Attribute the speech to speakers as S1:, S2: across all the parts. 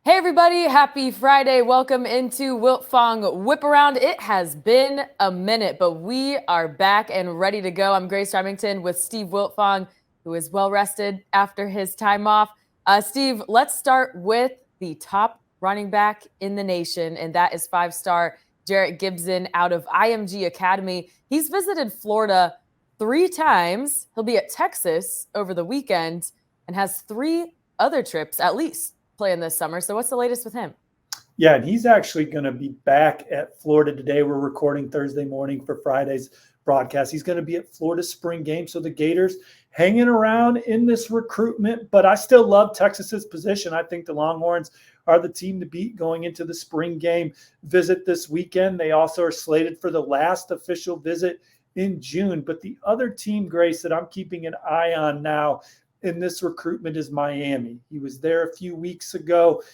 S1: Hey everybody, happy Friday. Welcome into Wiltfong Whiparound. It has been a minute, but we are back and ready to go. I'm Grace Remington with Steve Wiltfong, who is well rested after his time off. Steve, let's start with the top running back in the nation, and that is five-star Jerrick Gibson out of IMG Academy. He's visited Florida 3 times. He'll be at Texas over the weekend and has 3 other trips at least playing this summer. So what's the latest with him?
S2: Yeah, and he's actually going to be back at Florida today. We're recording Thursday morning for Friday's broadcast. He's going to be at Florida spring game. So the Gators hanging around in this recruitment, but I still love Texas's position. I think the Longhorns are the team to beat going into the spring game visit this weekend. They also are slated for the last official visit in June. But the other team, Grace, that I'm keeping an eye on now in this recruitment is Miami. He was there a few weeks ago,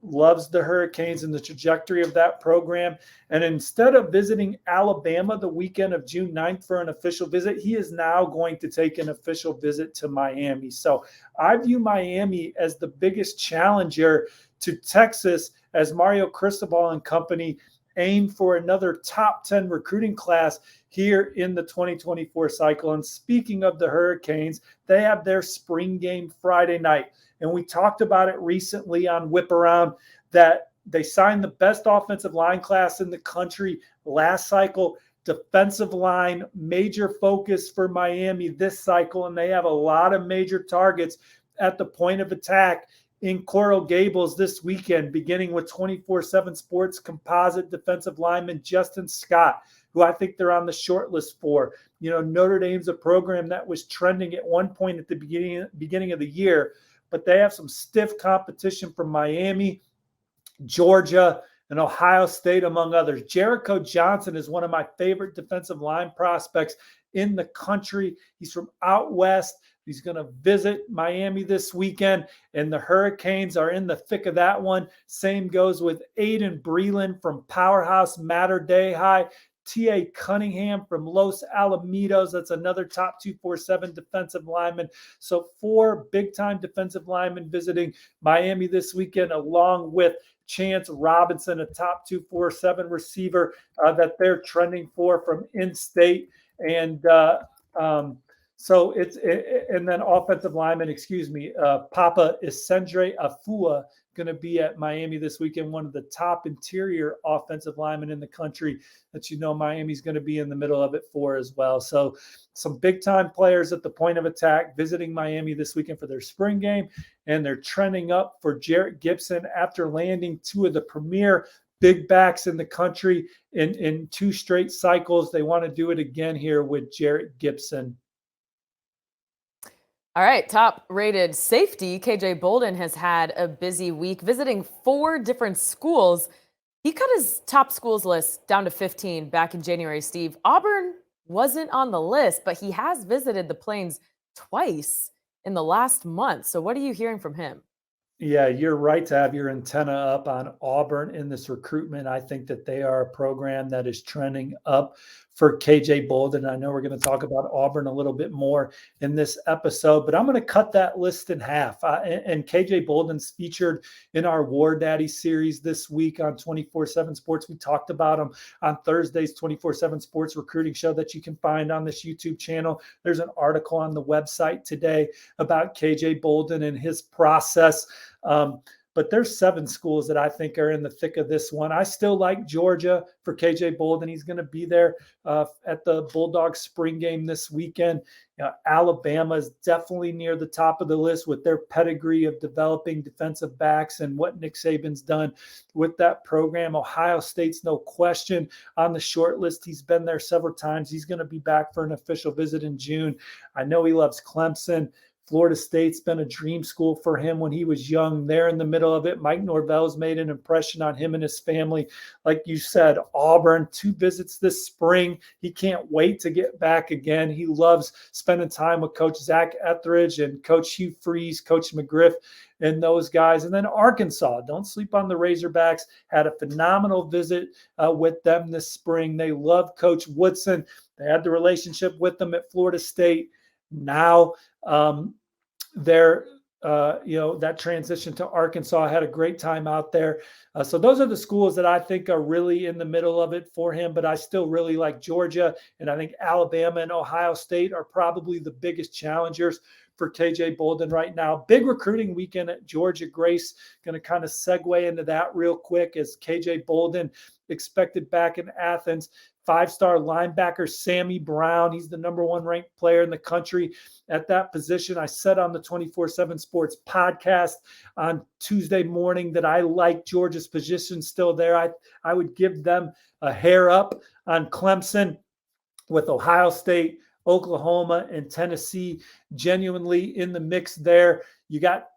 S2: loves the Hurricanes and the trajectory of that program. And instead of visiting Alabama the weekend of June 9th for an official visit, he is now going to take an official visit to Miami. So I view Miami as the biggest challenger to Texas as Mario Cristobal and company aim for another top 10 recruiting class here in the 2024 cycle. And speaking of the Hurricanes, they have their spring game Friday night. And we talked about it recently on Whiparound that they signed the best offensive line class in the country last cycle. Defensive line, major focus for Miami this cycle. And they have a lot of major targets at the point of attack in Coral Gables this weekend, beginning with 24/7 Sports composite defensive lineman Justin Scott, who I think they're on the short list for. You know, Notre Dame's a program that was trending at one point at the beginning of the year, but they have some stiff competition from Miami, Georgia, and Ohio State, among others. Jericho Johnson is one of my favorite defensive line prospects in the country. He's from out west. He's going to visit Miami this weekend, and the Hurricanes are in the thick of that one. Same goes with Aiden Breland from Powerhouse Mater Dei High. T.A. Cunningham from Los Alamitos. That's another top 247 defensive lineman. So 4 big-time defensive linemen visiting Miami this weekend, along with Chance Robinson, a top 247 receiver that they're trending for from in-state. And and then offensive lineman, Papa Isendre Afua, going to be at Miami this weekend, one of the top interior offensive linemen in the country that Miami's going to be in the middle of it for as well. So some big-time players at the point of attack visiting Miami this weekend for their spring game, and they're trending up for Jerrick Gibson after landing 2 of the premier big backs in the country in 2 straight cycles. They want to do it again here with Jerrick Gibson.
S1: All right, top-rated safety KJ Bolden has had a busy week visiting 4 different schools. He cut his top schools list down to 15 back in January, Steve. Auburn wasn't on the list, but he has visited the Plains twice in the last month. So what are you hearing from him?
S2: Yeah, you're right to have your antenna up on Auburn in this recruitment. I think that they are a program that is trending up for KJ Bolden. I know we're going to talk about Auburn a little bit more in this episode, but I'm going to cut that list in half. And KJ Bolden's featured in our War Daddy series this week on 24/7 Sports. We talked about him on Thursday's 24/7 Sports recruiting show that you can find on this YouTube channel. There's an article on the website today about KJ Bolden and his process. But there's 7 schools that I think are in the thick of this one. I still like Georgia for KJ Bolden. He's going to be there at the Bulldogs spring game this weekend. Alabama is definitely near the top of the list with their pedigree of developing defensive backs and what Nick Saban's done with that program. Ohio State's no question on the short list. He's been there several times. He's going to be back for an official visit in June. I know he loves Clemson. Florida State's been a dream school for him when he was young. They're in the middle of it. Mike Norvell's made an impression on him and his family. Like you said, Auburn, 2 visits this spring. He can't wait to get back again. He loves spending time with Coach Zach Etheridge and Coach Hugh Freeze, Coach McGriff, and those guys. And then Arkansas, don't sleep on the Razorbacks, had a phenomenal visit with them this spring. They love Coach Woodson. They had the relationship with them at Florida State. Now they're that transition to Arkansas. Had a great time out there. So those are the schools that I think are really in the middle of it for him. But I still really like Georgia, and I think Alabama and Ohio State are probably the biggest challengers for KJ Bolden right now. Big recruiting weekend at Georgia. Grace, going to kind of segue into that real quick as KJ Bolden expected back in Athens. 5-star linebacker Sammy Brown. He's the number 1 ranked player in the country at that position. I said on the 24/7 Sports podcast on Tuesday morning that I like Georgia's position still there. I would give them a hair up on Clemson, with Ohio State, Oklahoma, and Tennessee genuinely in the mix there. You got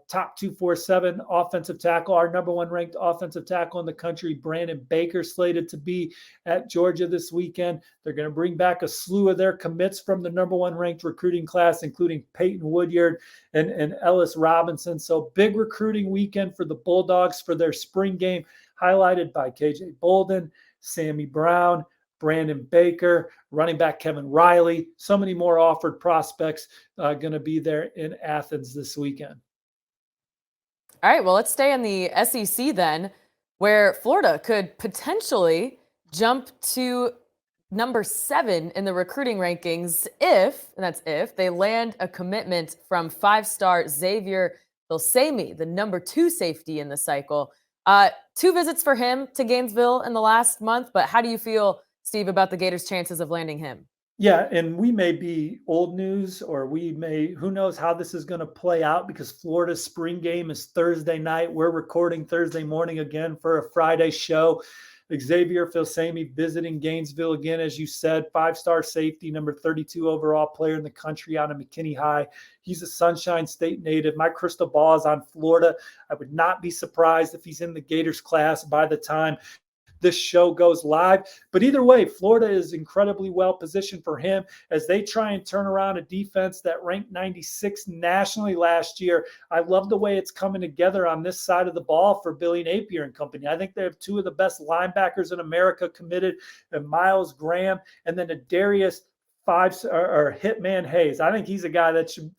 S2: top 247 offensive tackle, our number 1 ranked offensive tackle in the country, Brandon Baker, slated to be at Georgia this weekend. They're going to bring back a slew of their commits from the number 1 ranked recruiting class, including Peyton Woodyard and Ellis Robinson. So big recruiting weekend for the Bulldogs for their spring game, highlighted by KJ Bolden, Sammy Brown, Brandon Baker, running back Kevin Riley. So many more offered prospects going to be there in Athens this weekend.
S1: All right, well, let's stay in the SEC then, where Florida could potentially jump to number 7 in the recruiting rankings if, and that's if, they land a commitment from 5-star Xavier Filsaime, the number 2 safety in the cycle. 2 visits for him to Gainesville in the last month, but how do you feel, Steve, about the Gators' chances of landing him?
S2: Yeah, and we may be old news, or who knows how this is going to play out, because Florida's spring game is Thursday night. We're recording Thursday morning again for a Friday show. Xavier Filsaime visiting Gainesville again, as you said, 5-star safety, number 32 overall player in the country out of McKinney High. He's a Sunshine State native. My crystal ball is on Florida. I would not be surprised if he's in the Gators class by the time this show goes live. But either way, Florida is incredibly well positioned for him as they try and turn around a defense that ranked 96th nationally last year. I love the way it's coming together on this side of the ball for Billy Napier and company. I think they have 2 of the best linebackers in America committed, and Miles Graham, and then a Darius Hitman Hayes. I think he's a guy that should,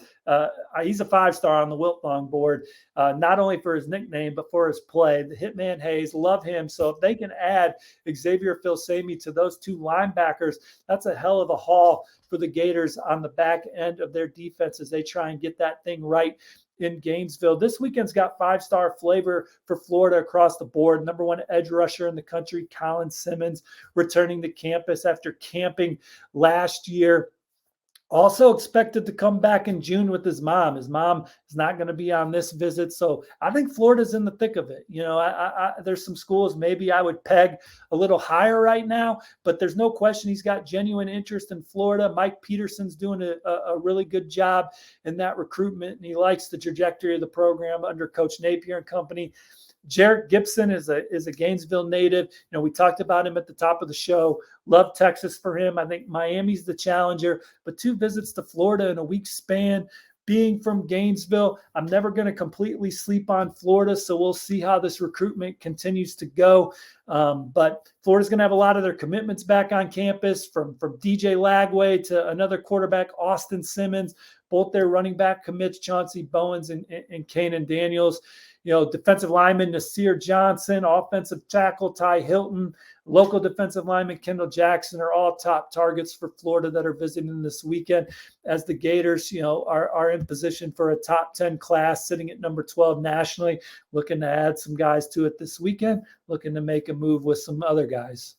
S2: he's a 5-star on the Wiltfong board, not only for his nickname, but for his play. The Hitman Hayes, love him. So if they can add Xavier Filsaime to those 2 linebackers, that's a hell of a haul for the Gators on the back end of their defense as they try and get that thing right in Gainesville. This weekend's got 5-star flavor for Florida across the board. Number 1 edge rusher in the country, Colin Simmons, returning to campus after camping last year. Also expected to come back in June with his mom. His mom is not going to be on this visit. So I think Florida's in the thick of it. You know, there's some schools maybe I would peg a little higher right now, but there's no question he's got genuine interest in Florida. Mike Peterson's doing a really good job in that recruitment, and he likes the trajectory of the program under Coach Napier and company. Jerrick Gibson is a Gainesville native. You know, we talked about him at the top of the show. Love Texas for him. I think Miami's the challenger, but 2 visits to Florida in a week span. Being from Gainesville, I'm never going to completely sleep on Florida, so we'll see how this recruitment continues to go. But Florida's going to have a lot of their commitments back on campus, from DJ Lagway to another quarterback, Austin Simmons, both their running back commits, Chauncey Bowens and Kanan Daniels. You know, defensive lineman Nasir Johnson, offensive tackle Ty Hilton, local defensive lineman Kendall Jackson are all top targets for Florida that are visiting this weekend, as the Gators, you know, are in position for a top 10 class, sitting at number 12 nationally, looking to add some guys to it this weekend, looking to make a move with some other guys.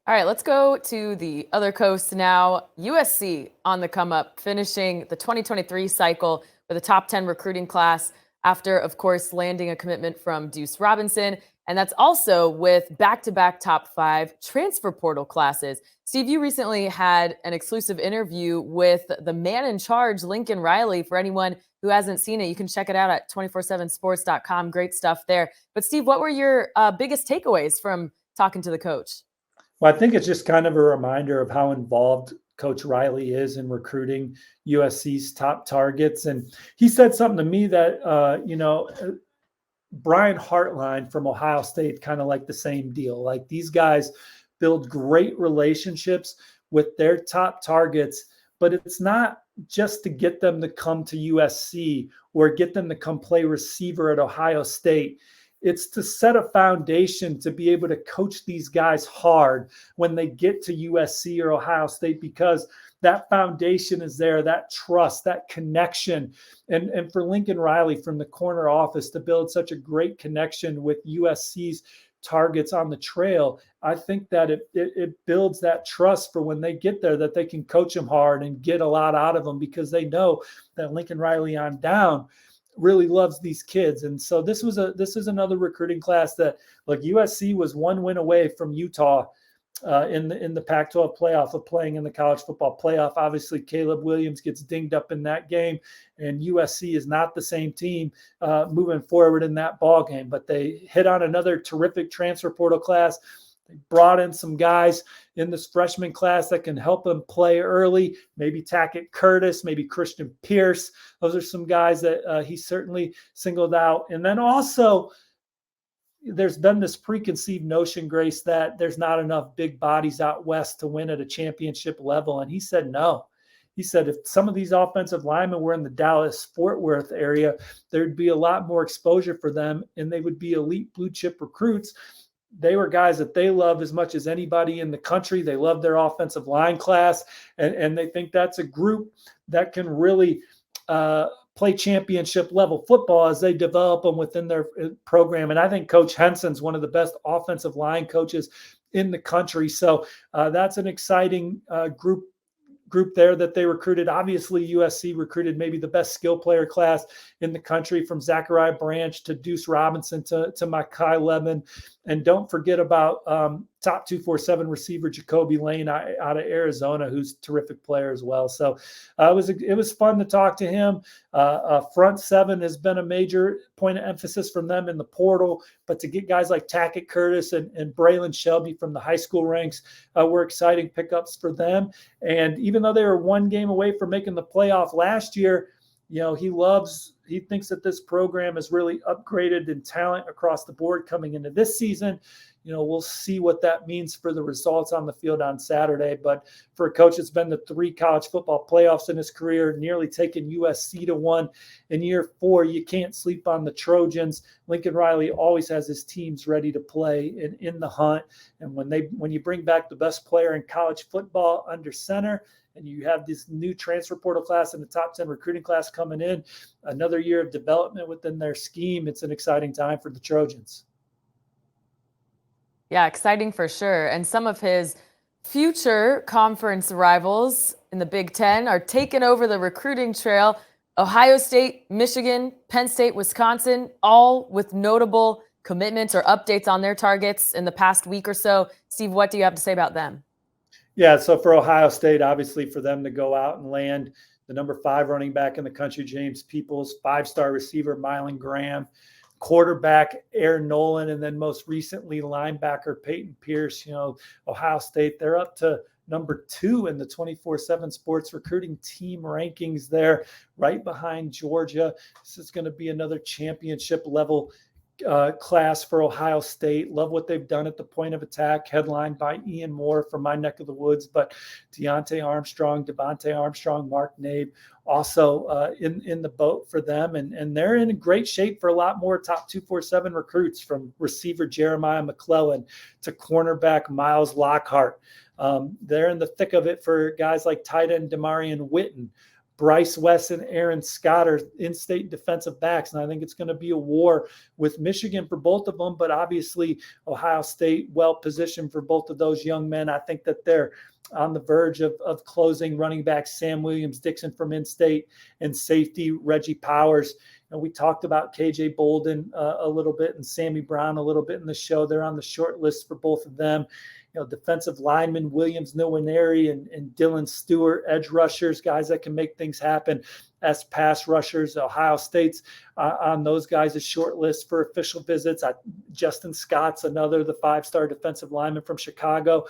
S1: All right, let's go to the other coast now. USC on the come up, finishing the 2023 cycle with a top 10 recruiting class, after, of course, landing a commitment from Deuce Robinson. And that's also with back-to-back top 5 transfer portal classes. Steve, you recently had an exclusive interview with the man in charge, Lincoln Riley. For anyone who hasn't seen it, you can check it out at 247sports.com. Great stuff there. But Steve, what were your biggest takeaways from talking to the coach?
S2: Well, I think it's just kind of a reminder of how involved Coach Riley is in recruiting USC's top targets. And he said something to me that, Bryant Hartline from Ohio State, kind of like the same deal. Like, these guys build great relationships with their top targets, but it's not just to get them to come to USC or get them to come play receiver at Ohio State. It's to set a foundation to be able to coach these guys hard when they get to USC or Ohio State, because that foundation is there, that trust, that connection. And for Lincoln Riley from the corner office to build such a great connection with USC's targets on the trail, I think that it builds that trust for when they get there, that they can coach them hard and get a lot out of them, because they know that Lincoln Riley on down really loves these kids. And so this is another recruiting class that, like, USC was one win away from Utah in the Pac-12 playoff of playing in the college football playoff. Obviously, Caleb Williams gets dinged up in that game, and USC is not the same team moving forward in that ball game. But they hit on another terrific transfer portal class. They brought in some guys in this freshman class that can help them play early. Maybe Tackett Curtis, maybe Christian Pierce. Those are some guys that he certainly singled out. And then also, there's been this preconceived notion, Grace, that there's not enough big bodies out west to win at a championship level. And he said no. He said if some of these offensive linemen were in the Dallas-Fort Worth area, there'd be a lot more exposure for them, and they would be elite blue chip recruits. They were guys that they love as much as anybody in the country. They love their offensive line class, and they think that's a group that can really play championship level football as they develop them within their program. And I think Coach Henson's one of the best offensive line coaches in the country. So that's an exciting group there that they recruited. Obviously, USC recruited maybe the best skill player class in the country, from Zachariah Branch to Deuce Robinson to Mekhi Lemon. And don't forget about top 247 receiver Jacoby Lane out of Arizona, who's a terrific player as well. So it was fun to talk to him. Front seven has been a major point of emphasis from them in the portal, but to get guys like Tackett Curtis and Braylon Shelby from the high school ranks were exciting pickups for them. And even though they were one game away from making the playoff last year, he thinks that this program is really upgraded in talent across the board coming into this season. We'll see what that means for the results on the field on Saturday. But for a coach that's been to 3 college football playoffs in his career, nearly taken USC to one in year 4, you can't sleep on the Trojans. Lincoln Riley always has his teams ready to play and in the hunt. And when you bring back the best player in college football under center, and you have this new transfer portal class and the top 10 recruiting class coming in, another year of development within their scheme, it's an exciting time for the Trojans.
S1: Yeah, exciting for sure. And some of his future conference rivals in the Big Ten are taking over the recruiting trail. Ohio State, Michigan, Penn State, Wisconsin, all with notable commitments or updates on their targets in the past week or so. Steve, what do you have to say about them?
S2: Yeah, so for Ohio State, obviously for them to go out and land the number 5 running back in the country, James Peoples, 5-star receiver, Mylan Graham, quarterback Aaron Nolan, and then most recently linebacker Peyton Pierce. Ohio State, they're up to number 2 in the 24/7 Sports recruiting team rankings there, right behind Georgia. This is going to be another championship level class for Ohio State. Love what they've done at the point of attack, headlined by Ian Moore from my neck of the woods, but Deontay Armstrong, Devontae Armstrong, Mark Nabe also in the boat for them. And they're in great shape for a lot more top 247 recruits, from receiver Jeremiah McClellan to cornerback Miles Lockhart. They're in the thick of it for guys like tight end Demarion Witten, Bryce West, and Aaron Scott are in-state defensive backs. And I think it's going to be a war with Michigan for both of them, but obviously Ohio State well-positioned for both of those young men. I think that they're on the verge of closing running back Sam Williams-Dixon from in-state and safety Reggie Powers. We talked about KJ Bolden a little bit and Sammy Brown a little bit in the show. They're on the short list for both of them. Defensive lineman Williams Nwaneri and Dylan Stewart, edge rushers, guys that can make things happen as pass rushers. Ohio State's on those guys' a short list for official visits. Justin Scott's another, the 5-star defensive lineman from Chicago.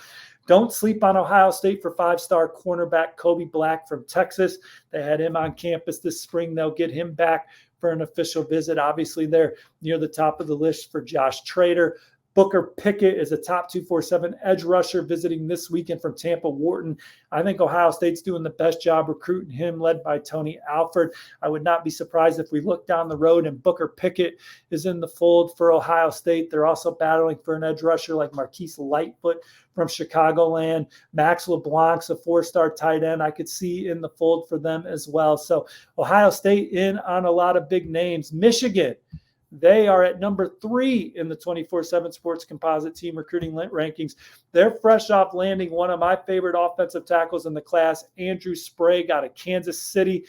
S2: Don't sleep on Ohio State for 5-star cornerback Kobe Black from Texas. They had him on campus this spring. They'll get him back for an official visit. Obviously, they're near the top of the list for Josh Trader. Booker Pickett is a top 247 edge rusher visiting this weekend from Tampa Wharton. I think Ohio State's doing the best job recruiting him, led by Tony Alford. I would not be surprised if we look down the road and Booker Pickett is in the fold for Ohio State. They're also battling for an edge rusher like Marquise Lightfoot from Chicagoland. Max LeBlanc's a 4-star tight end I could see in the fold for them as well. So Ohio State in on a lot of big names. Michigan, they are at number 3 in the 24/7 Sports Composite team recruiting rankings. They're fresh off landing one of my favorite offensive tackles in the class, Andrew Sprague out of Kansas City.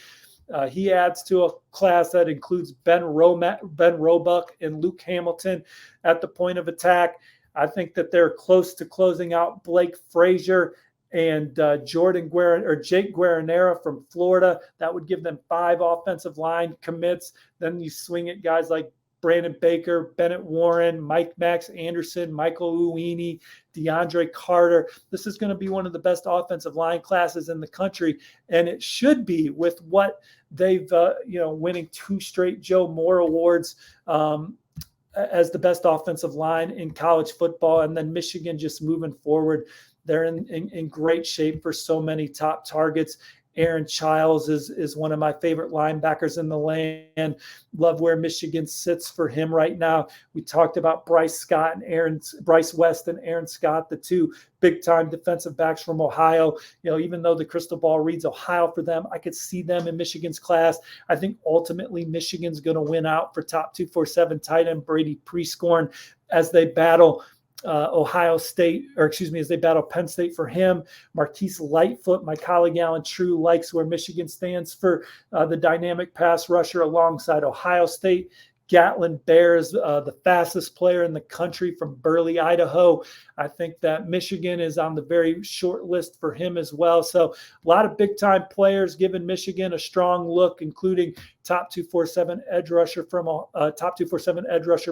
S2: He adds to a class that includes Ben Roebuck and Luke Hamilton at the point of attack. I think that they're close to closing out Blake Frazier and Jake Guaranera from Florida. That would give them 5 offensive line commits. Then you swing at guys like Brandon Baker, Bennett Warren, Mike Max Anderson, Michael Uini, DeAndre Carter. This is going to be one of the best offensive line classes in the country, and it should be with what they've, winning 2 straight Joe Moore awards as the best offensive line in college football. And then Michigan just moving forward. They're in great shape for so many top targets. Aaron Childs is one of my favorite linebackers in the land. Love where Michigan sits for him right now. We talked about Bryce West and Aaron Scott, the 2 big-time defensive backs from Ohio. Even though the crystal ball reads Ohio for them, I could see them in Michigan's class. I think ultimately Michigan's going to win out for top 247 tight end Brady Prescorn as they battle as they battle Penn State for him. Marquise Lightfoot, my colleague Alan True, likes where Michigan stands for the dynamic pass rusher alongside Ohio State. Gatlin Bears, the fastest player in the country from Burley, Idaho. I think that Michigan is on the very short list for him as well. So a lot of big-time players giving Michigan a strong look, including top 247 edge rusher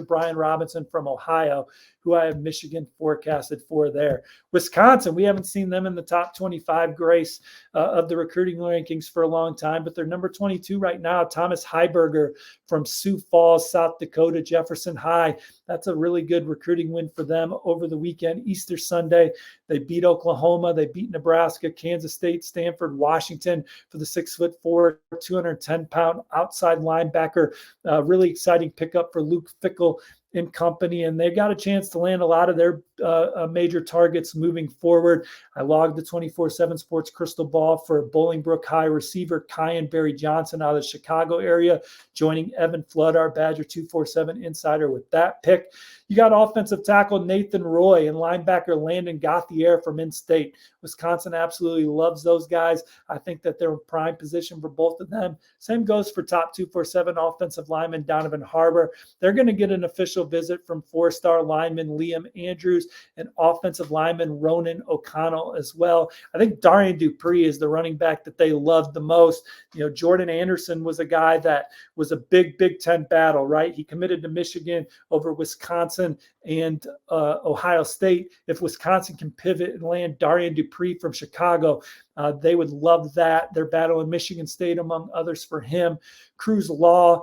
S2: Brian Robinson from Ohio, who I have Michigan forecasted for there. Wisconsin, we haven't seen them in the top 25, Grace, of the recruiting rankings for a long time, but they're number 22 right now. Thomas Heiberger from Sioux Falls, South Dakota, Jefferson High. That's a really good recruiting win for them over the weekend. Easter Sunday, they beat Oklahoma, they beat Nebraska, Kansas State, Stanford, Washington for the 6'4", 210-pound outside linebacker. Really exciting pickup for Luke Fickell and company, and they got a chance to land a lot of their major targets moving forward. I logged the 24/7 Sports crystal ball for Bolingbrook High receiver Kyan Barry Johnson out of the Chicago area, joining Evan Flood, our Badger 247 insider, with that pick. You got offensive tackle Nathan Roy and linebacker Landon Gauthier from in-state. Wisconsin absolutely loves those guys. I think that they're in prime position for both of them. Same goes for top 247 offensive lineman Donovan Harbor. They're going to get an official visit from 4-star lineman Liam Andrews and offensive lineman Ronan O'Connell as well. I think Darian Dupree is the running back that they loved the most. Jordan Anderson was a guy that was a big Big Ten battle, right? He committed to Michigan over Wisconsin and Ohio State. If Wisconsin can pivot and land Darian Dupree from Chicago, they would love that. They're battling Michigan State, among others, for him. Cruz Law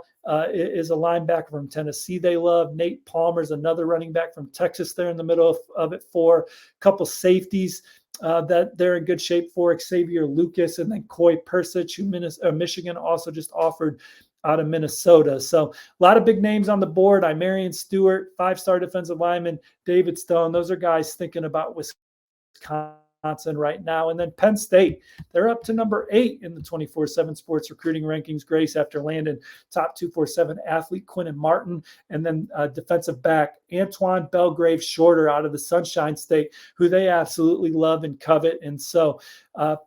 S2: is a linebacker from Tennessee they love. Nate Palmer's another running back from Texas there in the middle of it for. A couple safeties that they're in good shape for, Xavier Lucas and then Coy Persich, who Michigan also just offered out of Minnesota. So a lot of big names on the board. Imarian Stewart, 5-star defensive lineman, David Stone. Those are guys thinking about Wisconsin right now. And then Penn State, they're up to number 8 in the 24/7 Sports recruiting rankings, Grace, after landing top 247 athlete Quinton Martin, and then defensive back Antoine Belgrave Shorter out of the Sunshine State, who they absolutely love and covet. And so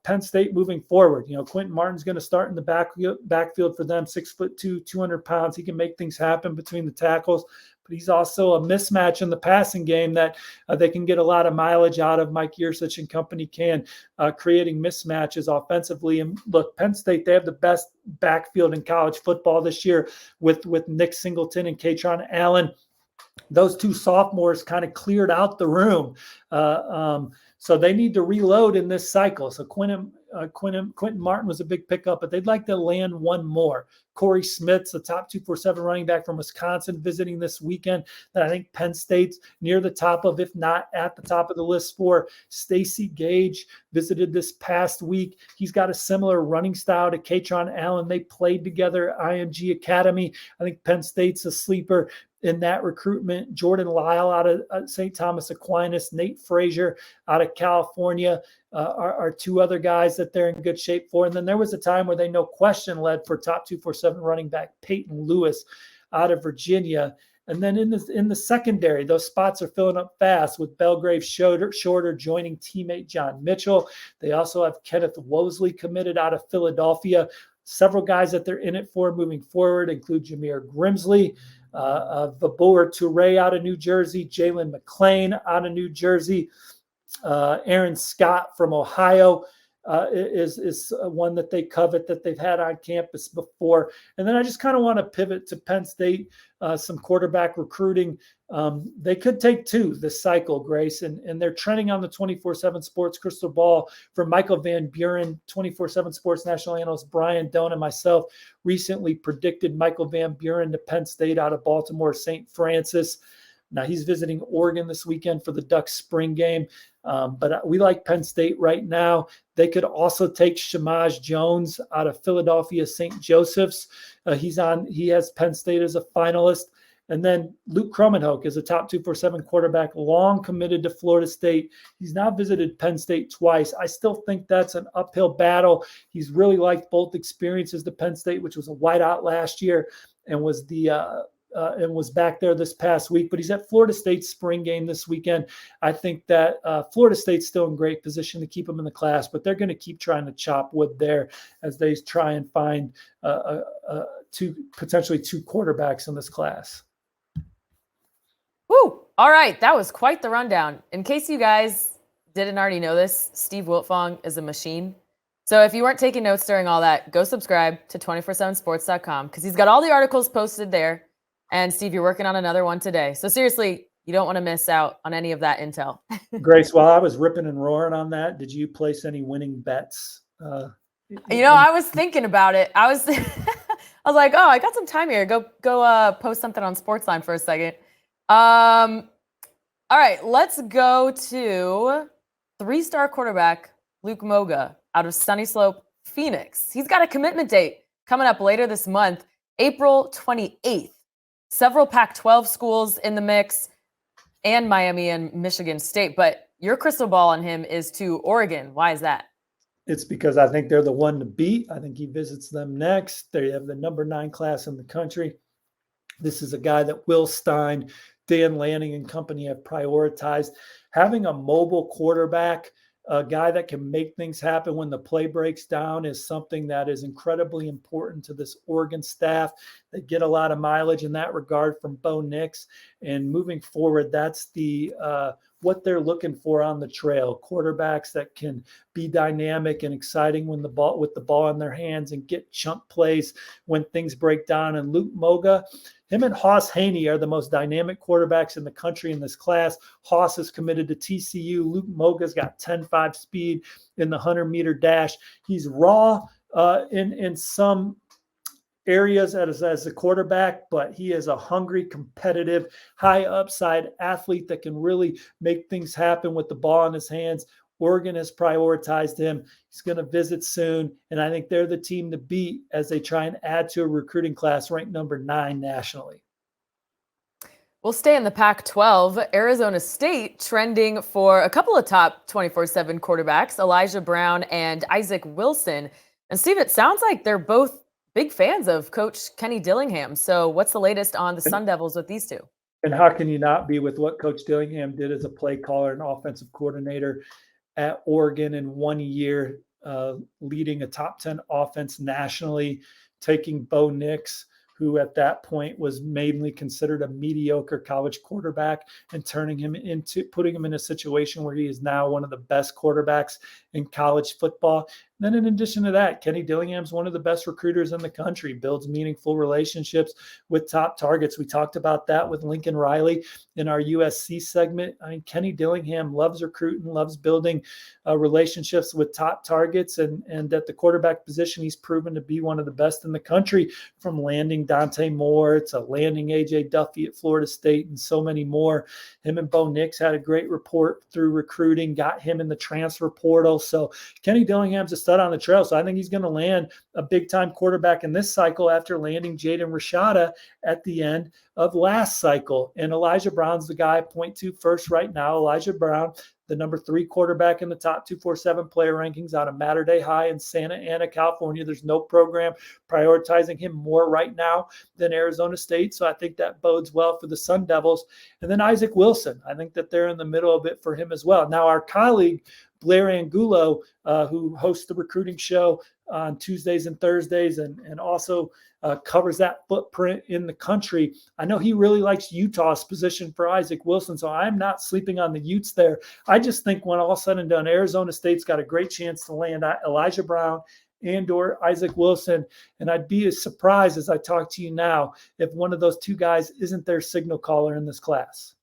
S2: Penn State moving forward, Quinton Martin's going to start in the backfield for them, 6'2", 200 pounds. He can make things happen between the tackles. He's also a mismatch in the passing game that they can get a lot of mileage out of. Mike Yurcich and company can, creating mismatches offensively. And look, Penn State, they have the best backfield in college football this year with Nick Singleton and Katron Allen. Those 2 sophomores kind of cleared out the room. So they need to reload in this cycle. So Quinton Quentin Martin was a big pickup, but they'd like to land one more. Corey Smith's a top 247 running back from Wisconsin visiting this weekend that I think Penn State's near the top of, if not at the top of the list for. Stacey Gage visited this past week. He's got a similar running style to Katron Allen. They played together at IMG Academy. I think Penn State's a sleeper in that recruitment. Jordan Lyle out of St. Thomas Aquinas, Nate Frazier out of California are two other guys that they're in good shape for. And then there was a time where they no question led for top 247 running back Peyton Lewis out of Virginia. And then in the secondary, those spots are filling up fast with Belgrave Shorter joining teammate John Mitchell. They also have Kenneth Wosley committed out of Philadelphia. Several guys that they're in it for moving forward include Jameer Grimsley, Vabor Toure out of New Jersey, Jalen McClain out of New Jersey, Aaron Scott from Ohio is one that they covet that they've had on campus before. And then I just kind of want to pivot to Penn State, some quarterback recruiting. They could take two this cycle, Grace, and they're trending on the 24/7 Sports crystal ball from Michael Van Buren. 24/7 Sports national analyst Brian Doan and myself recently predicted Michael Van Buren to Penn State out of Baltimore St. Francis. Now he's visiting Oregon this weekend for the Ducks spring game. But we like Penn State right now. They could also take Shamaj Jones out of Philadelphia St. Joseph's. He has Penn State as a finalist. And then Luke Kromenhoek is a top 247 quarterback, long committed to Florida State. He's now visited Penn State twice. I still think that's an uphill battle. He's really liked both experiences to Penn State, which was a whiteout last year and was back there this past week, but he's at Florida State's spring game this weekend. I think that Florida State's still in great position to keep him in the class, but they're going to keep trying to chop wood there as they try and find potentially two quarterbacks in this class.
S1: Woo! All right, that was quite the rundown. In case you guys didn't already know this, Steve Wiltfong is a machine. So if you weren't taking notes during all that, go subscribe to 247sports.com because he's got all the articles posted there. And Steve, you're working on another one today. So seriously, you don't want to miss out on any of that intel.
S2: Grace, while I was ripping and roaring on that, did you place any winning bets?
S1: I was thinking about it. I was like, oh, I got some time here. Go post something on Sportsline for a second. All right, let's go to 3-star quarterback Luke Moga out of Sunny Slope, Phoenix. He's got a commitment date coming up later this month, April 28th. Several Pac-12 schools in the mix and Miami and Michigan State, but your crystal ball on him is to Oregon. Why is that?
S2: It's because I think they're the one to beat. I think he visits them next. They have the number 9 class in the country. This is a guy that Will Stein, Dan Lanning and company have prioritized. Having a mobile quarterback, a guy that can make things happen when the play breaks down, is something that is incredibly important to this Oregon staff. They get a lot of mileage in that regard from Bo Nix. And moving forward, that's what they're looking for on the trail. Quarterbacks that can be dynamic and exciting with the ball in their hands and get chunk plays when things break down. And Luke Moga, him and Haas Haney are the most dynamic quarterbacks in the country in this class. Haas is committed to TCU. Luke Moga's got 10.5 speed in the 100-meter dash. He's raw in some areas as a quarterback, but he is a hungry, competitive, high upside athlete that can really make things happen with the ball in his hands. Oregon has prioritized him. He's going to visit soon, and I think they're the team to beat as they try and add to a recruiting class ranked number 9 nationally.
S1: We'll stay in the Pac-12. Arizona State trending for a couple of top 24/7 quarterbacks, Elijah Brown and Isaac Wilson. And Steve, it sounds like they're both big fans of Coach Kenny Dillingham. So what's the latest on the Sun Devils with these two?
S2: And how can you not be with what Coach Dillingham did as a play caller and offensive coordinator at Oregon in 1 year, leading a top 10 offense nationally, taking Bo Nix, who at that point was mainly considered a mediocre college quarterback, and putting him in a situation where he is now one of the best quarterbacks in college football. Then in addition to that, Kenny Dillingham's one of the best recruiters in the country, builds meaningful relationships with top targets. We talked about that with Lincoln Riley in our USC segment. I mean, Kenny Dillingham loves recruiting, loves building relationships with top targets. And at the quarterback position, he's proven to be one of the best in the country, from landing Dante Moore to landing AJ Duffy at Florida State and so many more. Him and Bo Nix had a great report through recruiting, got him in the transfer portal. So Kenny Dillingham's a stud on the trail. So I think he's going to land a big-time quarterback in this cycle after landing Jaden Rashada at the end of last cycle. And Elijah Brown's the guy I point to first right now. Elijah Brown, the number 3 quarterback in the top 247 player rankings out of Mater Dei High in Santa Ana, California. There's no program prioritizing him more right now than Arizona State. So I think that bodes well for the Sun Devils. And then Isaac Wilson, I think that they're in the middle of it for him as well. Now, our colleague, Blair Angulo, who hosts the recruiting show on Tuesdays and Thursdays and also covers that footprint in the country. I know he really likes Utah's position for Isaac Wilson, so I'm not sleeping on the Utes there. I just think when all said and done, Arizona State's got a great chance to land Elijah Brown and or Isaac Wilson, and I'd be as surprised as I talk to you now if one of those two guys isn't their signal caller in this class.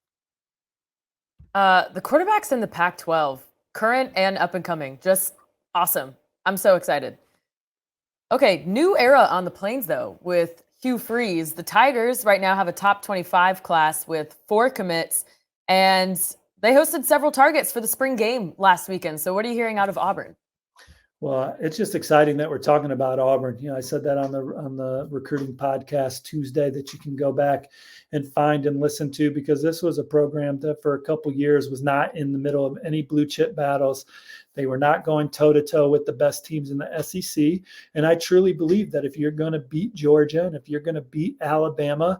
S1: The quarterbacks in the Pac-12, current and up and coming, just awesome. I'm so excited. Okay, new era on the Plains, though, with Hugh Freeze. The Tigers right now have a top 25 class with 4 commits, and they hosted several targets for the spring game last weekend. So what are you hearing out of Auburn?
S2: Well, it's just exciting that we're talking about Auburn. You know, I said that on the recruiting podcast Tuesday that you can go back and find and listen to, because this was a program that for a couple years was not in the middle of any blue chip battles. They were not going toe-to-toe with the best teams in the SEC. And I truly believe that if you're going to beat Georgia and if you're going to beat Alabama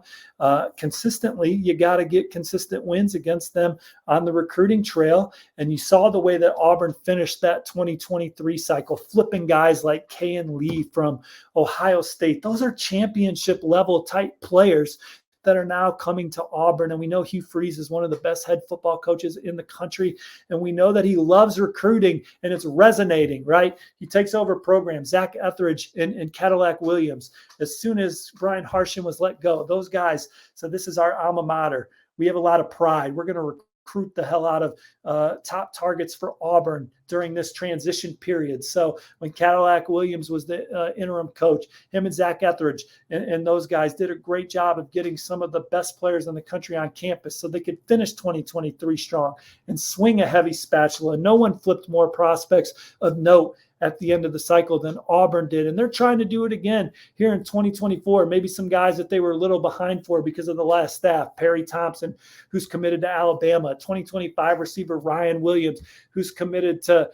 S2: consistently, you got to get consistent wins against them on the recruiting trail. And you saw the way that Auburn finished that 2023 cycle, flipping guys like Kayan Lee from Ohio State. Those are championship level type players that are now coming to Auburn. And we know Hugh Freeze is one of the best head football coaches in the country. And we know that he loves recruiting and it's resonating, right? He takes over programs, Zach Etheridge and Cadillac Williams. As soon as Brian Harshin was let go, those guys said, this is our alma mater. We have a lot of pride. We're going to recruit the hell out of top targets for Auburn during this transition period. So when Cadillac Williams was the interim coach, him and Zach Etheridge and those guys did a great job of getting some of the best players in the country on campus so they could finish 2023 strong and swing a heavy spatula. No one flipped more prospects of note at the end of the cycle than Auburn did. And they're trying to do it again here in 2024. Maybe some guys that they were a little behind for because of the last staff. Perry Thompson, who's committed to Alabama. 2025 receiver Ryan Williams, who's committed to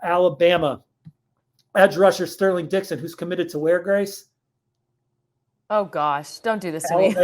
S2: Alabama. Edge rusher Sterling Dixon, who's committed to where, Grace?
S1: Oh, gosh. Don't do this to me.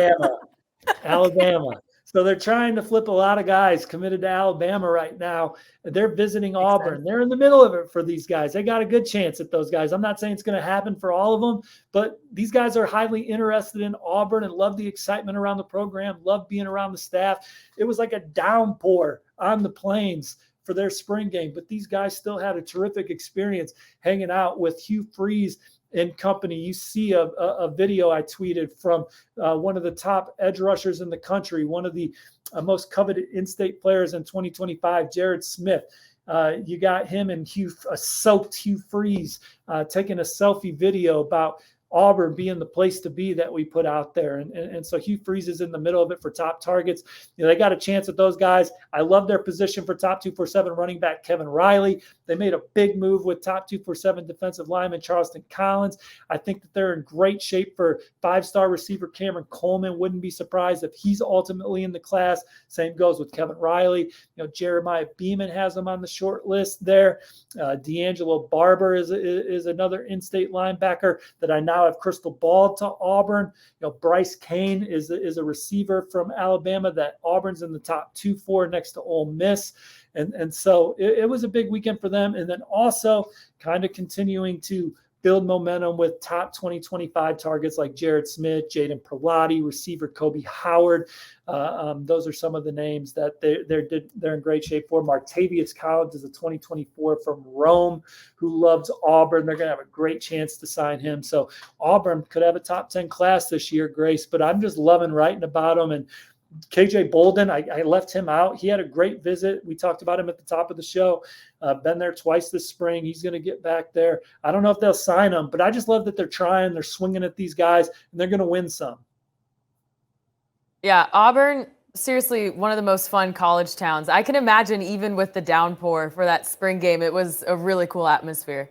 S2: Alabama. So they're trying to flip a lot of guys committed to Alabama right now. They're visiting Auburn. They're in the middle of it for these guys. They got a good chance at those guys. I'm not saying it's going to happen for all of them, but these guys are highly interested in Auburn and love the excitement around the program, love being around the staff. It was like a downpour on the Plains for their spring game, but these guys still had a terrific experience hanging out with Hugh Freeze and company. You see a video I tweeted from one of the top edge rushers in the country, one of the most coveted in-state players in 2025, Jared Smith. You got him and soaked Hugh Freeze taking a selfie video about Auburn being the place to be that we put out there. And so Hugh Freeze is in the middle of it for top targets. You know, they got a chance at those guys. I love their position for top 247 running back Kevin Riley. They made a big move with top 247 defensive lineman Charleston Collins. I think that they're in great shape for 5-star receiver Cameron Coleman. Wouldn't be surprised if he's ultimately in the class. Same goes with Kevin Riley. You know, Jeremiah Beeman has them on the short list there. D'Angelo Barber is another in-state linebacker that I now have crystal ball to Auburn. You know, Bryce Kane is a receiver from Alabama that Auburn's in the top 2-4 next to Ole Miss. And so it was a big weekend for them. And then also kind of continuing to build momentum with top 2025 targets like Jared Smith, Jaden Perlotti, receiver Kobe Howard. Those are some of the names that they're in great shape for. Martavius Collins is a 2024 from Rome who loves Auburn. They're going to have a great chance to sign him. So Auburn could have a top 10 class this year, Grace, but I'm just loving writing about them. And KJ Bolden, I left him out. He had a great visit. We talked about him at the top of the show. Been there twice this spring. He's going to get back there. I don't know if they'll sign him, but I just love that they're trying. They're swinging at these guys, and they're going to win some.
S1: Yeah, Auburn, seriously, one of the most fun college towns. I can imagine even with the downpour for that spring game, it was a really cool atmosphere.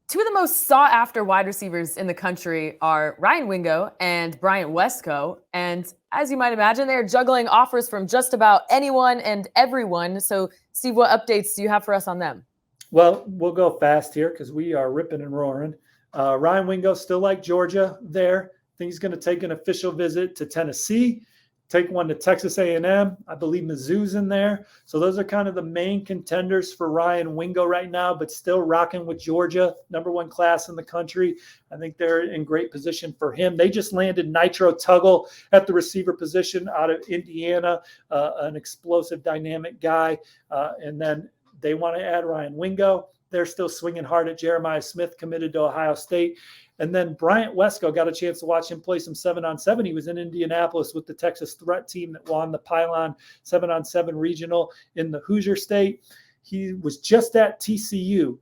S1: Two of the most sought-after wide receivers in the country are Ryan Wingo and Bryant Westco. And as you might imagine, they're juggling offers from just about anyone and everyone. So, Steve, what updates do you have for us on them?
S2: Well, we'll go fast here because we are ripping and roaring. Ryan Wingo still like Georgia there. I think he's going to take an official visit to Tennessee, take one to Texas A&M. I believe Mizzou's in there. So those are kind of the main contenders for Ryan Wingo right now, but still rocking with Georgia, #1 class in the country. I think they're in great position for him. They just landed Nitro Tuggle at the receiver position out of Indiana, an explosive, dynamic guy. And then they want to add Ryan Wingo. They're still swinging hard at Jeremiah Smith, committed to Ohio State. And then Bryant Westco, got a chance to watch him play some 7-on-7. He was in Indianapolis with the Texas Threat team that won the Pylon 7-on-7 regional in the Hoosier State. He was just at TCU.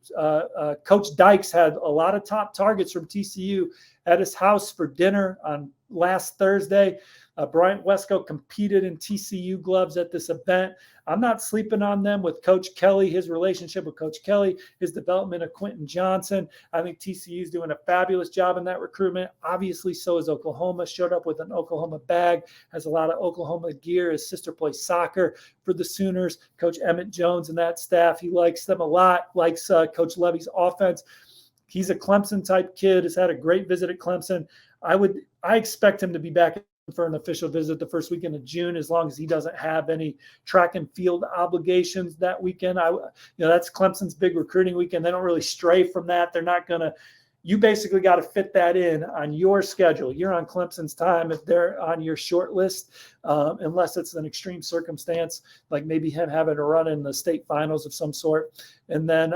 S2: Coach Dykes had a lot of top targets from TCU at his house for dinner on last Thursday. Bryant Westco competed in TCU gloves at this event. I'm not sleeping on them with Coach Kelly, his relationship with Coach Kelly, his development of Quentin Johnson. I think TCU is doing a fabulous job in that recruitment. Obviously, so is Oklahoma. Showed up with an Oklahoma bag, has a lot of Oklahoma gear. His sister plays soccer for the Sooners. Coach Emmett Jones and that staff, he likes them a lot, likes Coach Levy's offense. He's a Clemson-type kid, has had a great visit at Clemson. I expect him to be back for an official visit the first weekend of June, as long as he doesn't have any track and field obligations that weekend. That's Clemson's big recruiting weekend. They don't really stray from that. They're not going to, you basically got to fit that in on your schedule. You're on Clemson's time if they're on your short list, unless it's an extreme circumstance, like maybe him having a run in the state finals of some sort. And then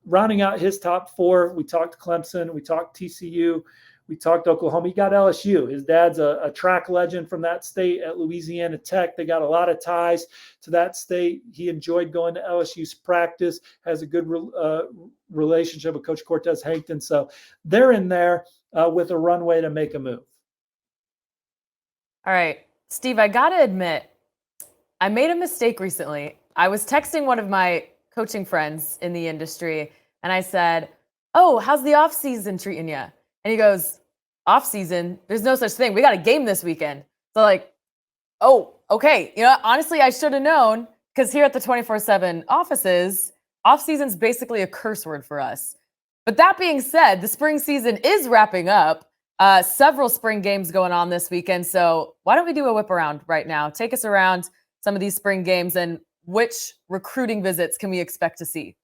S2: rounding out his top four, we talked Clemson, we talked TCU, we talked Oklahoma. He got LSU. His dad's a track legend from that state at Louisiana Tech. They got a lot of ties to that state. He enjoyed going to LSU's practice, has a good relationship with Coach Cortez Hankton. So they're in there with a runway to make a move.
S1: All right, Steve, I got to admit, I made a mistake recently. I was texting one of my coaching friends in the industry, and I said, "Oh, how's the off season treating you?" And he goes, "Off season? There's no such thing. We got a game this weekend." So like, oh, okay. Honestly, I should have known, because here at the 24/7 offices, off season's basically a curse word for us. But that being said, the spring season is wrapping up. Several spring games going on this weekend. So why don't we do a whip around right now? Take us around some of these spring games and which recruiting visits can we expect to see?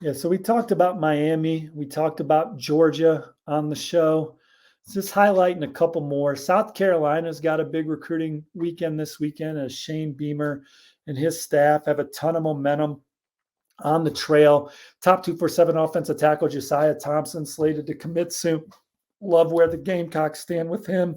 S2: Yeah, so we talked about Miami. We talked about Georgia on the show. Just highlighting a couple more. South Carolina's got a big recruiting weekend this weekend, as Shane Beamer and his staff have a ton of momentum on the trail. Top 247 offensive tackle Josiah Thompson slated to commit soon. Love where the Gamecocks stand with him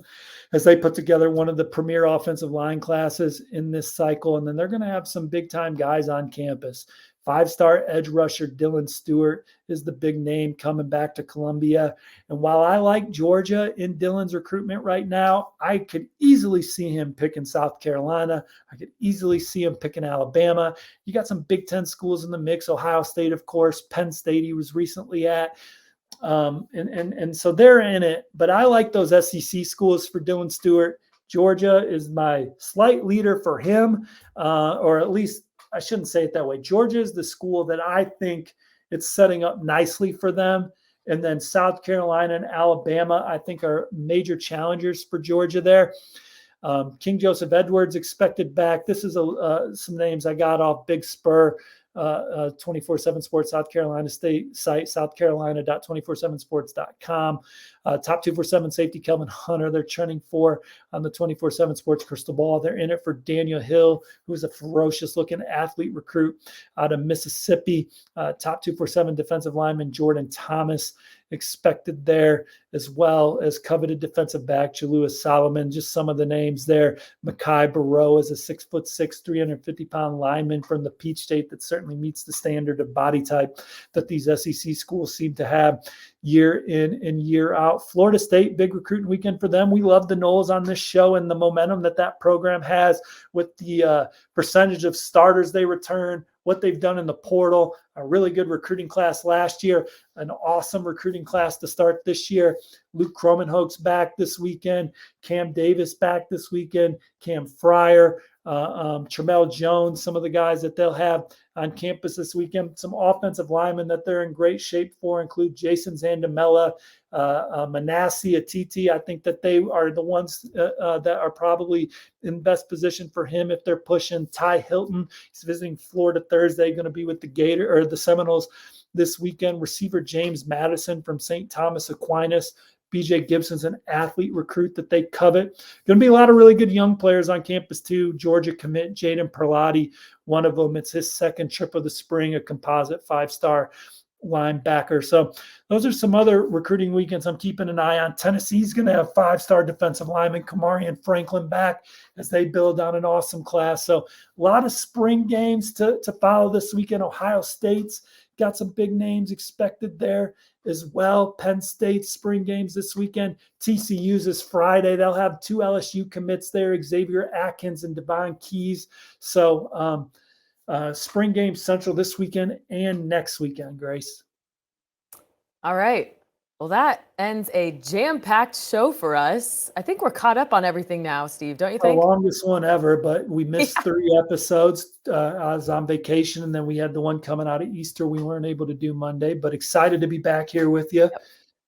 S2: as they put together one of the premier offensive line classes in this cycle. And then they're going to have some big-time guys on campus. 5-star edge rusher Dylan Stewart is the big name coming back to Columbia. And while I like Georgia in Dylan's recruitment right now, I could easily see him picking South Carolina. I could easily see him picking Alabama. You got some Big Ten schools in the mix. Ohio State, of course. Penn State he was recently at. And so they're in it. But I like those SEC schools for Dylan Stewart. Georgia is my slight leader for him, or at least I shouldn't say it that way. Georgia is the school that I think it's setting up nicely for them. And then South Carolina and Alabama, I think, are major challengers for Georgia there. King Joseph Edwards expected back. This is some names I got off Big Spur. 247 Sports South Carolina State site, southcarolina.247sports.com. Top 247 safety Kelvin Hunter, they're trending for on the 247 Sports crystal ball. They're in it for Daniel Hill, who's a ferocious looking athlete recruit out of Mississippi. Top 247 defensive lineman Jordan Thomas expected there, as well as coveted defensive back Jalewis Solomon. Just some of the names there. Mekhi Barrow is a 6'6", 350-pound lineman from the Peach State that certainly meets the standard of body type that these SEC schools seem to have year in and year out. Florida State, big recruiting weekend for them. We love the Noles on this show and the momentum that program has with the percentage of starters they return, what they've done in the portal, a really good recruiting class last year, an awesome recruiting class to start this year. Luke Kromenhoek's back this weekend, Cam Davis back this weekend, Cam Fryer, Tramel Jones, some of the guys that they'll have on campus this weekend. Some offensive linemen that they're in great shape for include Jason Zandamela, Manasseh Atiti. I think that they are the ones that are probably in best position for him if they're pushing. Ty Hilton, he's visiting Florida Thursday, going to be with the Seminoles this weekend. Receiver James Madison from St. Thomas Aquinas. BJ Gibson's an athlete recruit that they covet. Going to be a lot of really good young players on campus too. Georgia commit Jaden Perlotti, one of them. It's his second trip of the spring, a composite 5-star linebacker. So those are some other recruiting weekends I'm keeping an eye on. Tennessee's going to have 5-star defensive lineman Kamarian Franklin back as they build on an awesome class. So a lot of spring games to follow this weekend. Ohio State's got some big names expected there as well. Penn State's spring games this weekend. TCU's is Friday. They'll have 2 LSU commits there, Xavier Atkins and Devon Keys. So spring game central this weekend and next weekend, Grace.
S1: All right. Well, that ends a jam-packed show for us. I think we're caught up on everything now, Steve, don't you think?
S2: The longest one ever, but we missed 3 episodes. I was on vacation, and then we had the one coming out of Easter we weren't able to do Monday, but excited to be back here with you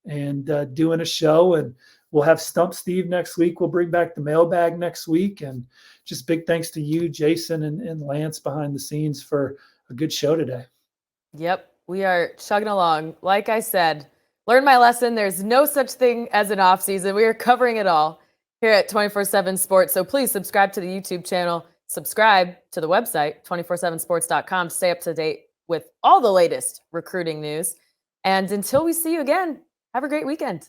S2: and doing a show. And we'll have Stump Steve next week. We'll bring back the mailbag next week. And just big thanks to you, Jason, and Lance behind the scenes for a good show today.
S1: Yep, we are chugging along. Like I said, learn my lesson. There's no such thing as an off season. We are covering it all here at 247 Sports. So please subscribe to the YouTube channel, subscribe to the website, 247sports.com. Stay up to date with all the latest recruiting news. And until we see you again, have a great weekend.